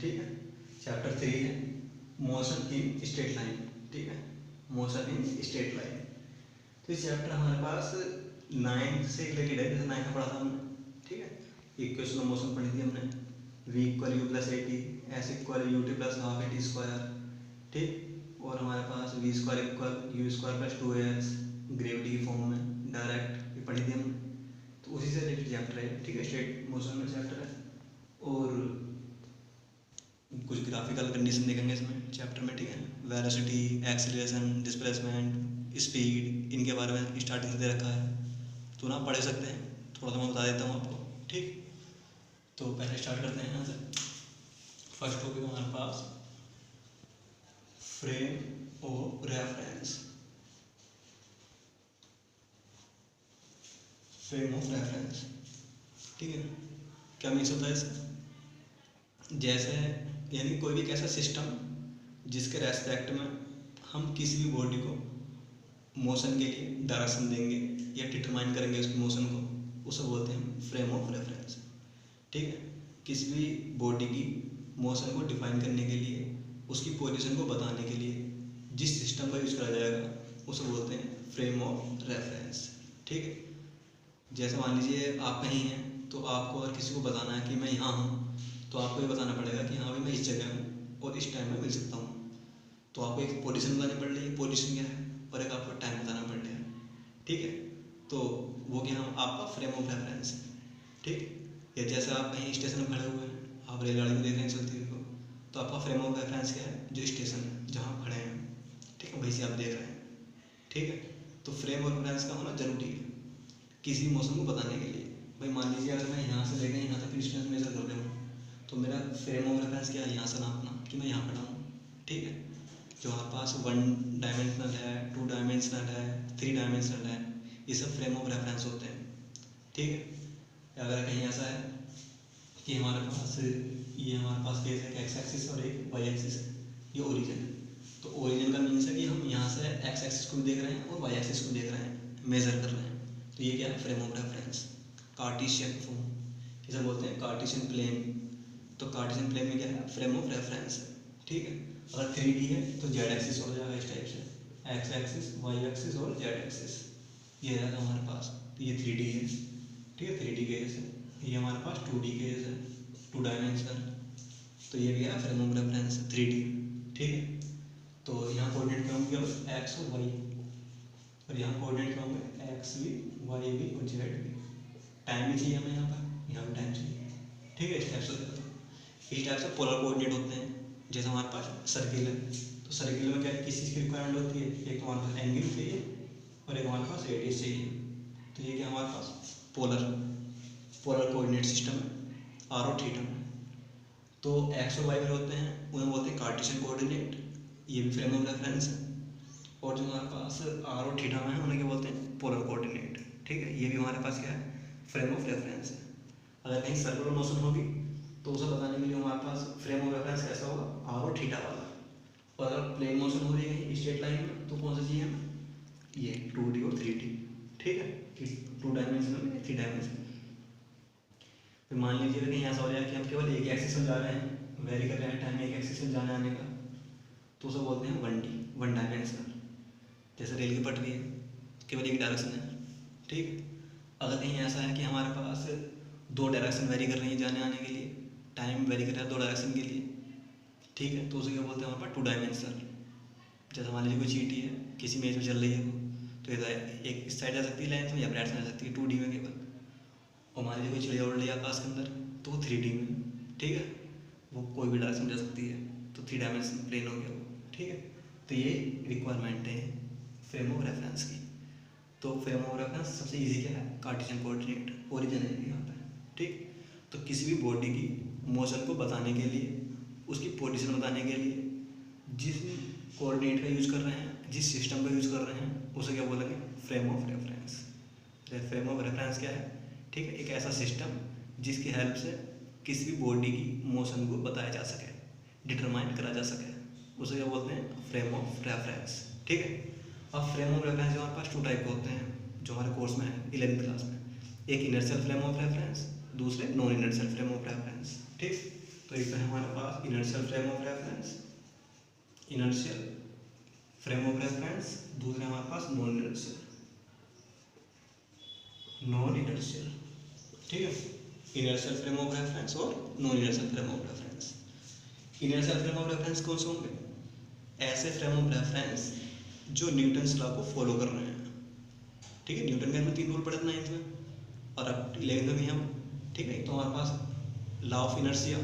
ठीक है। चैप्टर 3 है मोशन इन स्ट्रेट लाइन, ठीक है, मोशन इन स्ट्रेट लाइन। तो ये चैप्टर हमारे पास 9 से रिलेटेड है, जैसे 9 का पढ़ा था हमने, ठीक है। इक्वेशन ऑफ मोशन पढ़ी थी हमने, v equal u plus a t, s equal u t plus half a t square, ठीक। और हमारे पास v square equal u square plus 2as gravity की फॉर्म में डायरेक्ट, ये पढ़ी थी हमने। तो उसी से रिलेटेड चैप्टर है, ठीक है, स्ट्रेट मोशन में चैप्टर है। और कुछ ग्राफिकल कंडीशन देखेंगे इसमें चैप्टर में, ठीक है। वेलोसिटी, एक्सीलरेशन, डिस्प्लेसमेंट, स्पीड, इनके बारे में स्टार्टिंग से दे रखा है, तो ना पढ़ सकते हैं, थोड़ा सा मैं बता देता हूँ आपको, ठीक। तो पहले स्टार्ट करते हैं यहाँ से। फर्स्ट टॉपिक हमारे पास frame of reference, frame of reference, ठीक है। क्या मीन्स होता है इसका, जैसे यानी कोई भी एक ऐसा सिस्टम जिसके रेस्पेक्ट में हम किसी भी बॉडी को मोशन के लिए डायरेक्शन देंगे या डिटरमाइन करेंगे उसकी मोशन को, उसे बोलते हैं फ्रेम ऑफ रेफरेंस, ठीक है। किसी भी बॉडी की मोशन को डिफाइन करने के लिए, उसकी पोजीशन को बताने के लिए जिस सिस्टम का यूज़ करा जाएगा उसे बोलते हैं फ्रेम ऑफ रेफरेंस, ठीक है। जैसे मान लीजिए आप कहीं हैं, तो आपको अगर किसी को बताना है कि मैं यहाँ हूँ, तो आपको ये बताना पड़ेगा कि हाँ भाई मैं इस जगह हूँ और इस टाइम में मिल सकता हूँ। तो आपको एक पोजीशन बतानी पड़ रही है, पोजीशन क्या है, और एक आपको टाइम बताना पड़ रहा है, ठीक है। तो वो क्या आपका फ्रेम ऑफ रेफरेंस है, ठीक। या जैसे आप कहीं स्टेशन में खड़े हुए हैं, आप रेलगाड़ी को देख रहे हैं चलती हुई को, तो आपका फ्रेम ऑफ रेफरेंस क्या है, जो स्टेशन है जहाँ आप खड़े हैं, ठीक है, वहीं से आप देख रहे हैं, ठीक है। तो फ्रेम ऑफ रेफरेंस का होना जरूरी है किसी मोशन को बताने के लिए। भाई मान लीजिए अगर मैं यहाँ से लेकर यहाँ तक डिस्टेंस मेजर कर रहा हूँ, तो मेरा फ्रेम ऑफ रेफरेंस क्या है, यहाँ से नापना कि मैं यहाँ खड़ा हूँ, ठीक है। जो हमारे पास 1 डायमेंशनल है, 2 डायमेंशनल है, 3 डायमेंशनल है, ये सब फ्रेम ऑफ रेफरेंस होते हैं, ठीक है। अगर कहीं ऐसा है कि हमारे पास केस है एक्स एक्सिस और एक वाई एक्सिस है, ये ओरिजिन है, तो ओरिजिन का मीन्स है कि हम यहाँ से एक्स एक्सिस को देख रहे हैं और वाई एक्सिस को देख रहे हैं, मेजर कर रहे हैं, तो ये क्या है frame of reference. Cartesian form, इसे बोलते हैं कार्टेशियन प्लेन। तो कार्टेशियन प्लेन में क्या है, फ्रेम ऑफ रेफरेंस है, ठीक है। अगर 3D है तो जेड एक्सिस हो जाएगा इस टाइप से, एक्स एक्सिस, वाई एक्सिस और जेड एक्सिस, ये रहेगा हमारे पास। तो ये 3D है, ठीक है, 3D केस है। ये हमारे पास 2D केस है, 2 डायमेंशनल, तो ये भी है फ्रेम ऑफ रेफरेंस 3D, ठीक है। तो यहाँ कोऑर्डिनेट क्या होंगे, एक्स और वाई, और यहाँ कोऑर्डिनेट क्या होंगे, एक्स भी, वाई भी और जेड भी। टाइम भी चाहिए हमें यहाँ भी टाइम चाहिए, ठीक है। इस टाइप से पोलर कोऑर्डिनेट होते हैं। जैसे हमारे पास सर्किल है, तो सर्किल में क्या है, किस चीज़ की रिक्वायरमेंट होती है, एक तो हमारे पास एंगल चाहिए और एक हमारे पास रेडियस चाहिए। तो ये क्या हमारे पास पोलर कोऑर्डिनेट सिस्टम है, आर और थीटा में। तो एक्स और वाई में होते हैं, उन्हें बोलते हैं कार्टेशियन कोऑर्डिनेट, ये भी फ्रेम ऑफ रेफरेंस है। और जो हमारे पास आर और थीटा में है, उन्हें क्या बोलते हैं, पोलर कोऑर्डिनेट, ठीक है। ये भी हमारे पास क्या है, फ्रेम ऑफ रेफरेंस है। अगर कहीं सर्कुलर मोशन होगी तो उसे बताने के लिए हमारे पास फ्रेम ऑफ रेफरेंस कैसा होगा, आर और थीटा वाला। और अगर प्लेन मोशन हो रही है स्ट्रेट लाइन में, तो कौन सा चाहिए हमें, ये 2D और 3D, ठीक है, कि 2 डायमेंशनल में 3 डायमेंशनल। फिर मान लीजिए कहीं ऐसा हो जाए कि हम केवल एक एक्सिस में जा रहे हैं, वेरी कर रहे हैं टाइम एक एक्सिस में जाने आने का, तो उसे बोलते हैं 1D, 1 डायमेंशनल। जैसे रेल की पटरी है, केवल एक डायरेक्शन है, ठीक। अगर कहीं ऐसा है कि हमारे पास 2 डायरेक्शन वेरी कर रही है जाने आने के लिए, टाइम वेरी कर रहा है 2 डायरेक्शन के लिए, ठीक है, तो उसे क्या बोलते हैं हमारे पास 2 डायमेंशनल। जैसे मान लीजिए कोई चीटी है, किसी मेज में चल रही है वो, तो इधर एक इस साइड जा सकती है लेंथ में या राइट साइड जा सकती है 2D में केवल। और मान लीजिए कोई चिड़िया उड़ रही है आकाश के अंदर, तो वो 3D में, ठीक है, वो कोई भी डायरेक्शन जा सकती है, तो 3 डायमेंशन प्लेन हो गया वो, ठीक है। तो ये रिक्वायरमेंट है फ्रेम ऑफ रेफरेंस की। तो फ्रेम ऑफ रेफरेंस सबसे इजी क्या है, कार्टेशियन कोऑर्डिनेट, ओरिजिन है यहाँ पर, ठीक। तो किसी भी बॉडी की मोशन को बताने के लिए, उसकी पोजीशन बताने के लिए जिस कोऑर्डिनेट का यूज़ कर रहे हैं, जिस सिस्टम का यूज़ कर रहे हैं, उसे क्या बोलेंगे, frame of reference. Frame of reference क्या है, ठीक है, एक ऐसा सिस्टम जिसकी हेल्प से किसी भी बॉडी की मोशन को बताया जा सके, डिटरमाइन करा जा सके, उसे क्या बोलते हैं, फ्रेम ऑफ रेफरेंस, ठीक है। अब फ्रेम ऑफ रेफरेंस हमारे पास 2 टाइप के होते हैं जो हमारे कोर्स में है 11th क्लास में। एक इनर्शियल फ्रेम ऑफ रेफरेंस, दूसरे non inertial frame of reference, ठीक। तो एक तो है हमारे पास inertial frame of reference, inertial frame of reference, दूसरा हमारे पास नॉन इनर्शियल, नॉन इनर्शियल, ठीक है। इनर्शियल फ्रेम ऑफ रेफरेंस और non inertial frame of reference. Inertial frame of reference कौन से होंगे? ऐसे फ्रेम ऑफ रेफरेंस जो न्यूटन्स लॉ को फॉलो कर रहे हैं, ठीक है। न्यूटन के हमने 3 रूल पढ़े थे 9th में और अब 11th में भी हम, ठीक है। एक तो हमारे पास लॉ ऑफ इनर्शिया,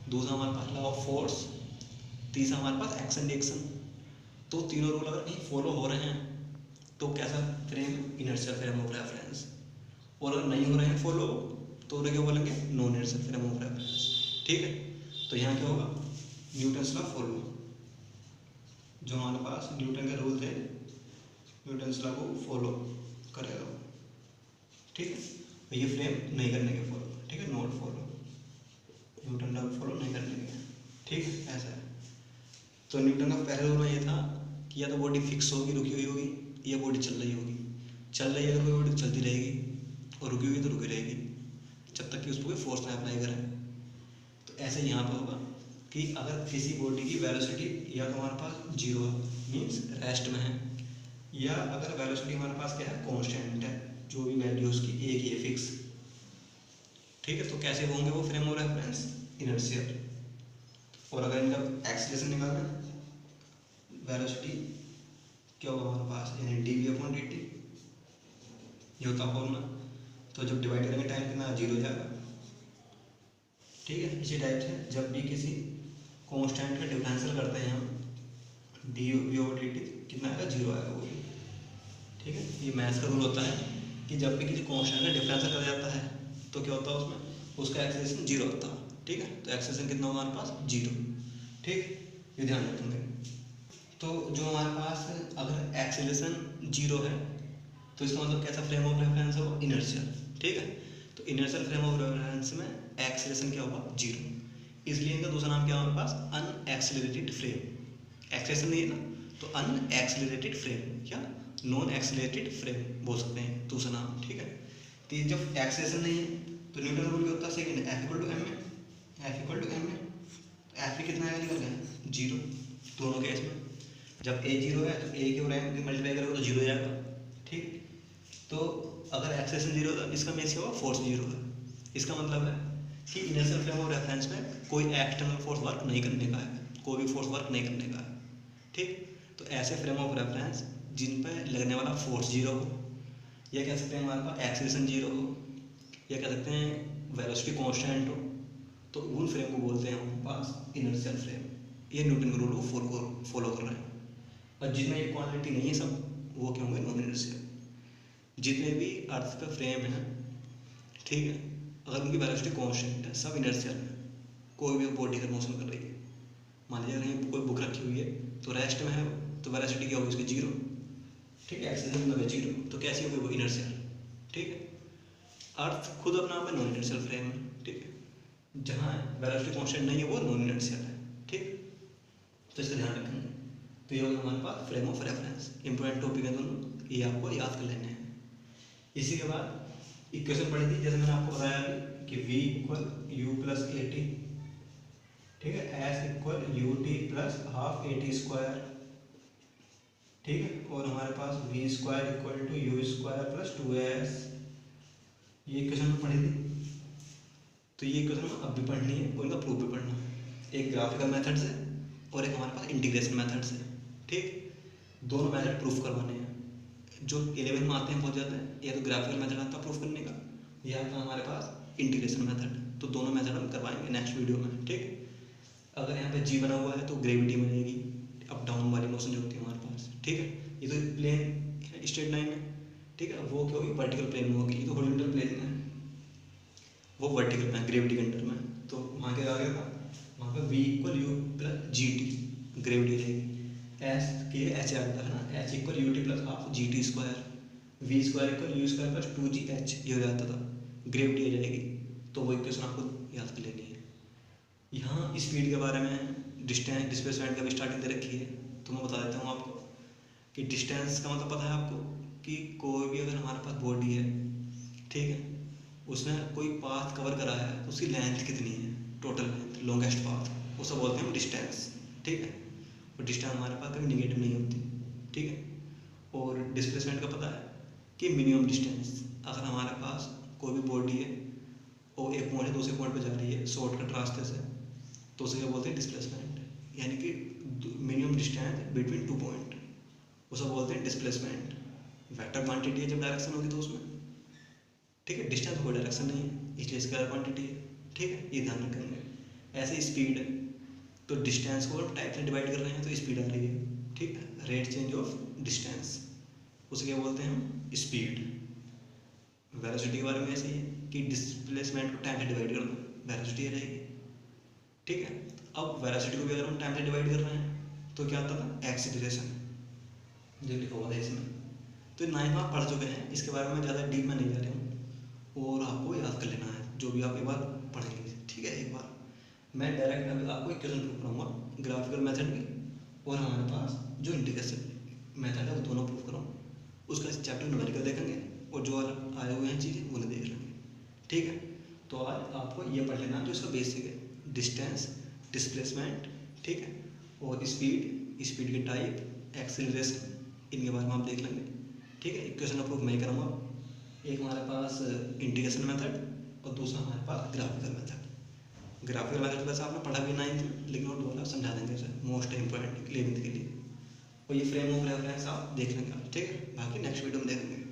दूसरा हमारे पास लॉ ऑफ फोर्स, तीसरा हमारे पास एक्शन रिएक्शन। तो तीनों रूल अगर कहीं फॉलो हो रहे हैं तो कैसा frame? Inertial frame of reference. और अगर नहीं हो रहे हैं फॉलो तो उन्हें क्या बोलेंगे? Non inertial frame of reference, ठीक है। तो यहाँ क्या होगा? न्यूटन्स लॉ फॉलो, जो हमारे पास न्यूटन के रूल थे, न्यूटन्स लॉ को फॉलो करेगा, ठीक है। ये फ्रेम नहीं करने के फॉलो, ठीक है, not follow, Newton law follow नहीं करने के, ठीक है, ऐसा है। तो न्यूटन का पहला रूल ये था कि या तो बॉडी फिक्स होगी, रुकी हुई होगी, या बॉडी चल रही होगी। चल रही है अगर कोई बॉडी चलती रहेगी, और रुकी हुई तो रुकी रहेगी जब तक कि उस पर कोई फोर्स ना अप्लाई करें। तो ऐसे यहाँ पर होगा कि अगर किसी बॉडी की वेलोसिटी या तो हमारे पास जीरो है, मीन्स रेस्ट में है, या अगर वेलोसिटी हमारे पास क्या है? कांस्टेंट है, जो भी वैल्यू उसकी एक ही है, फिक्स, ठीक है। तो कैसे होंगे वो फ्रेम ऑफ रेफरेंस? इनर्शियल। और अगर इनका एक्सीलरेशन निकालना है, वेलोसिटी क्या होगा हमारे पास? यानी dv/dt, ये होता फॉर्मूला। तो जब डिवाइड करेंगे टाइम कितना? 0 जाएगा, ठीक है। इसी टाइप से जब भी किसी कांस्टेंट का डिफरेंशियल करते हैं हम, dv/dt कितना आएगा? 0 आएगा वो, ठीक है। ये मैथ्स का रूल होता है कि जब भी किसी कांस्टेंट का डिफरेंशियल करा जाता है तो क्या होता है उसमें? उसका एक्सेलरेशन 0 होता है, ठीक है। तो एक्सेलरेशन कितना होगा हमारे पास? 0, ठीक, ये ध्यान रखेंगे। तो जो हमारे पास अगर एक्सेलरेशन 0 है तो इसका मतलब कैसा फ्रेम ऑफ रेफरेंस होगा? इनर्शियल, ठीक है। तो इनर्शियल फ्रेम ऑफ रेफरेंस में एक्सेलरेशन क्या होगा? 0। इसलिए इनका दूसरा नाम क्या है हमारे पास? Unaccelerated frame. एक्सेलरेशन नहीं है ना, तो अनएक्सेलरेटेड फ्रेम या नॉन एक्सेलरेटेड फ्रेम बोल सकते हैं दूसरा नाम, ठीक है। तो जब एक्सेलरेशन नहीं है तो न्यूटन रूल क्या होता है? Second, F = ma, F = ma। F कितना आएगा? निकल गया 0 दोनों केस में। जब a 0 है तो a के और m मल्टीप्लाई करोगे तो 0 जाएगा, ठीक। तो अगर एक्सेलरेशन 0 है, इसका मीन्स क्या होगा? फोर्स 0 है। इसका मतलब है कि इनर्शियल फ्रेम ऑफ रेफरेंस में कोई एक्सटर्नल फोर्स वर्क नहीं करने का है, कोई भी फोर्स वर्क नहीं करने का है, ठीक। तो ऐसे फ्रेम ऑफ रेफरेंस जिन पर लगने वाला फोर्स 0 हो, या कह सकते हैं हमारे पास एक्सेलरेशन 0 हो, या कह सकते हैं वेलोसिटी कांस्टेंट हो, तो उन फ्रेम को बोलते हैं हमारे पास इनर्शियल फ्रेम। ये न्यूटन के रूल को फॉलो कर रहे हैं। और जिनमें ये क्वांटिटी नहीं है सब, वो क्या होंगे? Non inertial. जितने भी अर्थ पे फ्रेम है, ठीक है, अगर उनकी वेलोसिटी कांस्टेंट है, सब इनर्शियल है। कोई भी बॉडी का मोशन कर रही है, मान लीजिए कहीं कोई बुक रखी हुई है तो रेस्ट में है, तो वेलोसिटी क्या होगी उसकी? 0, ठीक है। एक्सेलरेशन मतलब 0, तो कैसी होगी वो? इनर्शियल, ठीक है। अर्थ खुद अपना आप नॉन इनर्शियल फ्रेम है, ठीक है। जहाँ वेलोसिटी कांस्टेंट नहीं है वो नॉन इनर्शियल है, ठीक। तो इसका ध्यान रखेंगे। तो ये होगा हमारे पास frame of reference. Important topic है दोनों, ये आपको याद कर लेने हैं। इसी के बाद इक्वेशन पढ़ी थी, जैसे मैंने आपको बताया कि v = u + at, ठीक है, s = ut + ½ at², ठीक है। और हमारे पास v² = u² + 2as, ये इक्वेशन में पढ़ी थी। तो ये इक्वेशन अब भी पढ़नी है और इनका प्रूफ भी पढ़ना है। एक ग्राफिकल मेथड से और एक हमारे पास इंटीग्रेशन मेथड से, ठीक। दोनों मेथड प्रूफ करवाने हैं। जो 11 में आते हैं पहुँच जाते हैं, या तो ग्राफिकल मेथड आता है प्रूफ करने का, या आता है हमारे पास इंटीग्रेशन मेथड। तो दोनों मेथड हम करवाएंगे नेक्स्ट वीडियो में, ठीक। अगर यहाँ पे जी बना हुआ है तो ग्रेविटी बनेगी, अप डाउन वाली मोशन जो होती है हमारे पास, ठीक है। ये तो प्लेन स्ट्रेट लाइन है, ठीक है। वो क्या होगी? वर्टिकल प्लेन में होगी। ये तो हॉरिजॉन्टल प्लेन में है, वो वर्टिकल में है, ग्रेविटी के अंडर में। तो वहाँ क्या आ गया था? वहाँ पे v = u + gt, ग्रेविटी रहेगी। s के h आ जाता है ना, h = ut + ½ gt², v² = u² + 2gh, ये हो जाता था, ग्रेविटी आ जाएगी। तो वो इक्वेशन आपको याद कर लेनी है। यहाँ स्पीड के बारे में, डिस्टेंस डिस्प्लेसमेंट का भी स्टार्टिंग दे रखी है, तो मैं बता देता हूँ आपको कि डिस्टेंस का मतलब पता है आपको कि कोई भी अगर हमारे पास बॉडी है, ठीक है, उसने कोई पाथ कवर करा है तो उसकी लेंथ कितनी है, टोटल लेंथ, लॉन्गेस्ट पाथ, उसे बोलते हैं हम डिस्टेंस, ठीक है। और डिस्टेंस हमारे पास कभी निगेटिव नहीं होती, ठीक है। और डिस्प्लेसमेंट का पता है कि मिनिमम डिस्टेंस, अगर हमारे पास कोई भी बॉडी है और एक पॉइंट से दूसरे पॉइंट पर जा रही है शॉर्टकट रास्ते से, तो उसे क्या बोलते हैं डिस्प्लेसमेंट, यानी कि मिनिमम डिस्टेंस बिटवीन 2 पॉइंट, उसे बोलते हैं डिस्प्लेसमेंट। वेक्टर क्वांटिटी है जब डायरेक्शन होगी तो उसमें, ठीक है। डिस्टेंस कोई डायरेक्शन नहीं है इसलिए स्केलर क्वांटिटी है, ठीक है, ये ध्यान रखेंगे। ऐसे स्पीड है तो डिस्टेंस को टाइप से डिवाइड कर रहे हैं तो स्पीड आ रही है, ठीक है। रेट चेंज ऑफ डिस्टेंस, उसे क्या बोलते हैं हम स्पीड। वेलोसिटी के बारे में ऐसे ही है कि डिस्प्लेसमेंट को टाइम से डिवाइड कर दो, वेलोसिटी आ जाएगी, ठीक है। अब वेलोसिटी को भी अगर हम टाइम से डिवाइड कर रहे हैं तो क्या आता था एक्सीलरेशन, जो लिखा हुआ था इसमें। तो 9th में आप पढ़ चुके हैं, इसके बारे में ज़्यादा डीप में नहीं जा रहा हूँ और आपको याद कर लेना है जो भी आप एक बार पढ़ेंगे, ठीक है। एक बार मैं डायरेक्ट अभी आपको एक क्वेश्चन प्रूव कराऊंगा ग्राफिकल मेथड की, और हमारे पास जो इंटीग्रेशन मेथड है वो दोनों प्रूव कराऊँ। उसका चैप्टर न्यूमेरिकल देखेंगे और जो आए हुए हैं चीज़ें वो देख लेंगे, ठीक है। तो आज आपको ये पढ़ लेना जो इसका बेसिक है, डिस्टेंस, डिस्प्लेसमेंट, ठीक है, और स्पीड, स्पीड के टाइप, एक्सीलरेशन, इनके बारे में आप देख लेंगे, ठीक है। इक्वेशन अप्रूव मैं करूँगा, एक हमारे पास इंटीग्रेशन मेथड और दूसरा हमारे पास ग्राफिकल मेथड। ग्राफिकल मेथड वैसे आपने पढ़ा भी 9th में, लेकिन और दोबारा समझा देंगे सर, मोस्ट इंपॉर्टेंट 11th के लिए। और ये फ्रेम ऑफ रेफरेंस आप देख लेंगे, ठीक है। बाकी नेक्स्ट वीडियो में देखेंगे।